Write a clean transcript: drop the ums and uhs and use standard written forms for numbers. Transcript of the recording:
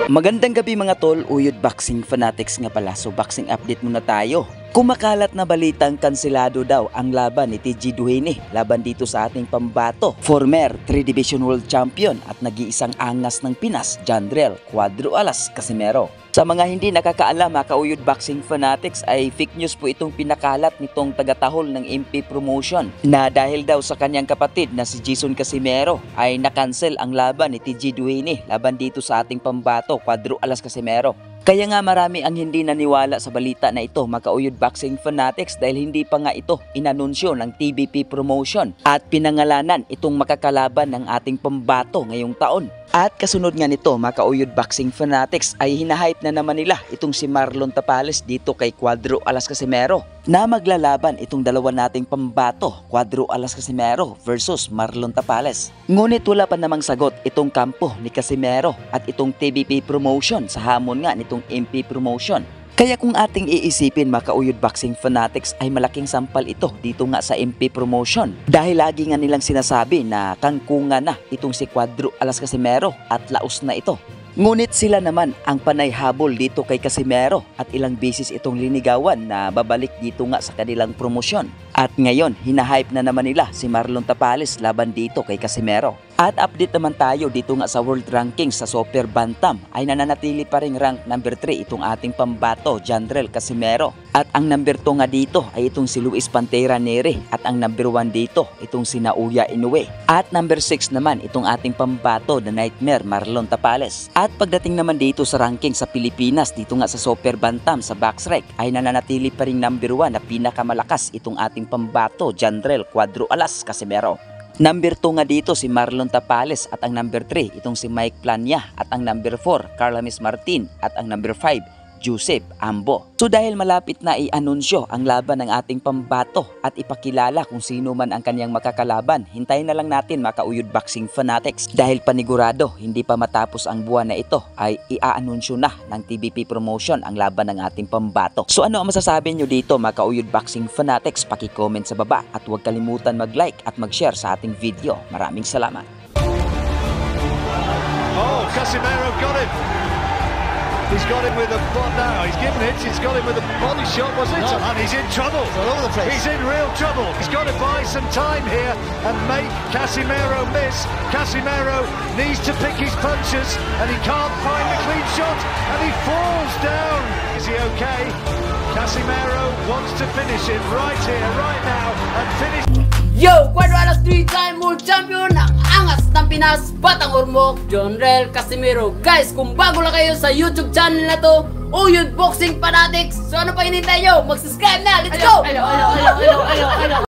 Magandang gabi mga tol, Uyod Boxing Fanatics nga pala. So boxing update muna tayo. Kumakalat na balitang kanselado daw ang laban ni TG Duhene laban dito sa ating pambato. Former 3-Division World Champion at nag-iisang angas ng Pinas, Jandrel Cuadro Alas Casimero. Sa mga hindi nakakaalam mga ka-Uyod Boxing Fanatics ay fake news po itong pinakalat nitong tagatahol ng MP Promotion na dahil daw sa kanyang kapatid na si Jason Casimero ay nakancel ang laban ni TG Duhene laban dito sa ating pambato, Cuadro Alas Casimero. Kaya nga marami ang hindi naniwala sa balita na ito mga ka-Uyod Boxing Fanatics dahil hindi pa nga ito inanunsyo ng TBP Promotion at pinangalanan itong makakalaban ng ating pambato ngayong taon. At kasunod nga nito mga ka-Uyod Boxing Fanatics ay hinahype na naman nila itong si Marlon Tapales dito kay Cuadro Alas Casimero na maglalaban itong dalawa nating pambato, Cuadro Alas Casimero versus Marlon Tapales. Ngunit wala pa namang sagot itong kampo ni Casimero at itong TBP Promotion sa hamon nga nitong MP Promotion. Kaya kung ating iisipin mga ka-Uyod Boxing Fanatics ay malaking sampal ito dito nga sa MP Promotion. Dahil lagi nga nilang sinasabi na kangkungan na itong si Cuadro Alas Casimero at laos na ito. Ngunit sila naman ang panay habol dito kay Casimero at ilang beses itong linigawan na babalik dito nga sa kanilang promosyon. At ngayon, hinahype na naman nila si Marlon Tapales laban dito kay Casimero. At update naman tayo dito nga sa world rankings sa Super Bantam ay nananatili pa ring rank number 3 itong ating pambato, Jandrel Casimero. At ang number 2 nga dito ay itong si Luis Pantera Neri at ang number 1 dito itong si Naoya Inoue. At number 6 naman itong ating pambato, The Nightmare Marlon Tapales. At pagdating naman dito sa ranking sa Pilipinas dito nga sa Super Bantam sa Boxrec ay nananatili pa ring number 1 na pinakamalakas itong ating pambato, Jandrel Cuadro Alas Casimero. Number 2 nga dito si Marlon Tapales at ang number 3 itong si Mike Plania at ang number 4 Carlamis Martin at ang number 5 Joseph Ambo. So dahil malapit na i-anunsyo ang laban ng ating pambato at ipakilala kung sino man ang kanyang makakalaban, hintayin na lang natin mga ka-Uyod Boxing Fanatics dahil panigurado hindi pa matapos ang buwan na ito ay i-anunsyo na ng TBP Promotion ang laban ng ating pambato. So ano ang masasabi nyo dito mga ka-Uyod Boxing Fanatics? Paki-comment sa baba at huwag kalimutan mag-like at mag-share sa ating video. Maraming salamat. Oh, Casimero got him. He's got him with a what now? He's given it. He's got him with a body shot, was it? No. And he's in trouble. All over the place. He's in real trouble. He's got to buy some time here and make Casimero miss. Casimero needs to pick his punches, and he can't find the clean shot, and he falls down. Is he okay? Casimero wants to finish it right here, right now, and finish. Yo! Cuadro Alas 3-time world champion ng angas ng Pinas, Batang Ormoc, Jandrel Casimero. Guys, kung bago lang kayo sa YouTube channel na to, Uyod Boxing Fanatics, so ano pa hinintay nyo? Mag-subscribe na! Let's go!